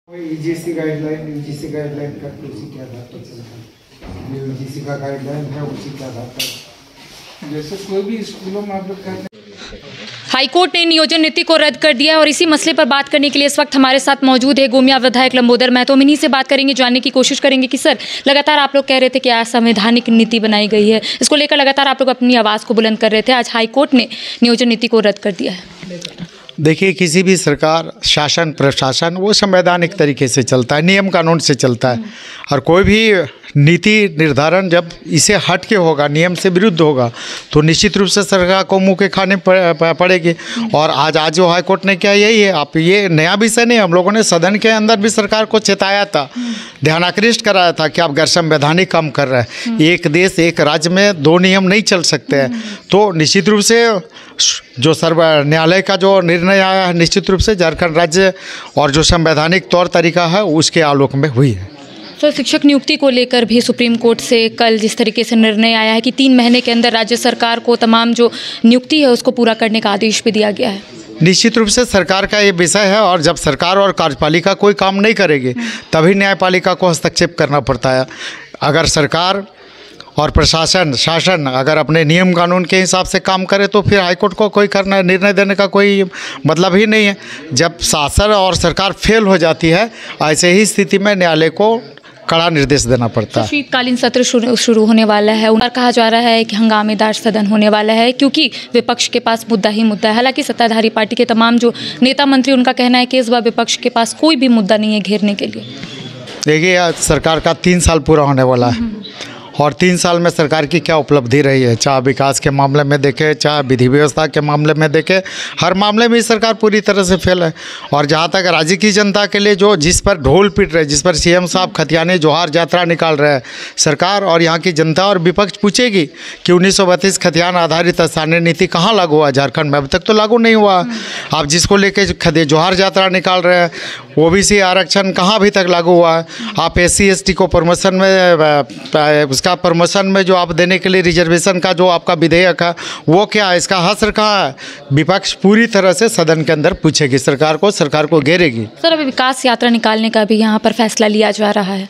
UGC guideline करके उसी के आधार पर चलता है। जो यूजीसी का गाइडलाइन है उसी के आधार पर, जैसे कोई भी स्कूलों में आप लोग कहते हैं। हाईकोर्ट ने नियोजन नीति को रद्द कर दिया और इसी मसले पर बात करने के लिए इस वक्त हमारे साथ मौजूद है गोमिया विधायक लंबोदर महतो। हम इन्हीं से बात करेंगे, जानने की कोशिश करेंगे कि सर, लगातार आप लोग कह रहे थे कि असंवैधानिक नीति बनाई गई है, इसको लेकर लगातार आप लोग अपनी आवाज़ को बुलंद कर रहे थे। आज हाईकोर्ट ने नियोजन नीति को रद्द कर दिया है। देखिए, किसी भी सरकार, शासन, प्रशासन वो संवैधानिक तरीके से चलता है, नियम कानून से चलता है। और कोई भी नीति निर्धारण जब इसे हट के होगा, नियम से विरुद्ध होगा, तो निश्चित रूप से सरकार को मुंह के खाने पड़ेगी। और आज जो हाईकोर्ट ने किया यही है। आप ये नया विषय नहीं, हम लोगों ने सदन के अंदर भी सरकार को चेताया था, ध्यानाकृष्ट कराया था कि आप गैर संवैधानिक काम कर रहे हैं। एक देश एक राज्य में दो नियम नहीं चल सकते हैं। तो निश्चित रूप से जो सर्व न्यायालय का जो निर्णय आया है, निश्चित रूप से झारखंड राज्य और जो संवैधानिक तौर तरीका है उसके आलोक में हुई है। तो शिक्षक नियुक्ति को लेकर भी सुप्रीम कोर्ट से कल जिस तरीके से निर्णय आया है कि 3 महीने के अंदर राज्य सरकार को तमाम जो नियुक्ति है उसको पूरा करने का आदेश भी दिया गया है। निश्चित रूप से सरकार का ये विषय है, और जब सरकार और कार्यपालिका कोई काम नहीं करेगी तभी न्यायपालिका को हस्तक्षेप करना पड़ता है। अगर सरकार और प्रशासन, शासन अगर अपने नियम कानून के हिसाब से काम करे तो फिर हाईकोर्ट को कोई करना, निर्णय देने का कोई मतलब ही नहीं है। जब शासन और सरकार फेल हो जाती है, ऐसे ही स्थिति में न्यायालय को कड़ा निर्देश देना पड़ता है। शीतकालीन सत्र शुरू होने वाला है और कहा जा रहा है कि हंगामेदार सदन होने वाला है, क्योंकि विपक्ष के पास मुद्दा ही मुद्दा है। हालांकि सत्ताधारी पार्टी के तमाम जो नेता मंत्री, उनका कहना है कि इस बार विपक्ष के पास कोई भी मुद्दा नहीं है घेरने के लिए। देखिए, सरकार का 3 साल पूरा होने वाला है, और 3 साल में सरकार की क्या उपलब्धि रही है, चाहे विकास के मामले में देखें, चाहे विधि व्यवस्था के मामले में देखें, हर मामले में सरकार पूरी तरह से फेल है। और जहाँ तक राज्य की जनता के लिए जिस पर ढोल पीट रहे, जिस पर सीएम साहब खतियाने जोहार यात्रा निकाल रहे हैं, सरकार और यहाँ की जनता और विपक्ष पूछेगी कि 1932 खतियान आधारित स्थानीय नीति कहाँ लागू हुआ झारखंड में? अभी तक तो लागू नहीं हुआ। आप जिसको लेके जोहार यात्रा निकाल रहे हैं, ओबीसी आरक्षण कहाँ अभी तक लागू हुआ है? आप SC ST को प्रमोशन में, उसका प्रमोशन में जो आप देने के लिए रिजर्वेशन का जो आपका विधेयक है वो क्या है? इसका हश्र कहाँ है? विपक्ष पूरी तरह से सदन के अंदर पूछेगी सरकार को घेरेगी। सर, अभी विकास यात्रा निकालने का भी यहाँ पर फैसला लिया जा रहा है।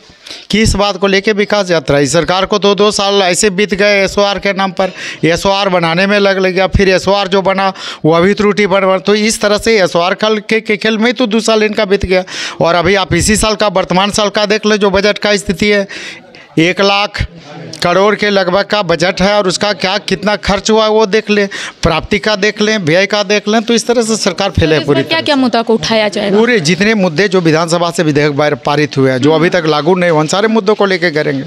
किस बात को लेके विकास यात्रा? इस सरकार को 2 साल ऐसे बीत गए SOR के नाम पर, SOR बनाने में लग गया, फिर SOR जो बना वो अभी त्रुटि बन, तो इस तरह से SOR के खेल में तो 2 साल इनका बीत गया। और अभी आप इसी साल का, वर्तमान साल का देख ले, जो बजट का स्थिति है, 1 लाख करोड़ के लगभग का बजट है, और उसका कितना खर्च हुआ है वो देख लें, प्राप्ति का देख लें, व्यय का देख लें। तो इस तरह से सरकार फेल है पूरी। क्या क्या मुद्दा को उठाया जाएगा? पूरे जितने मुद्दे जो विधानसभा से विधेयक पारित हुए हैं, जो अभी तक लागू नहीं हुए, उन सारे मुद्दों को लेकर करेंगे।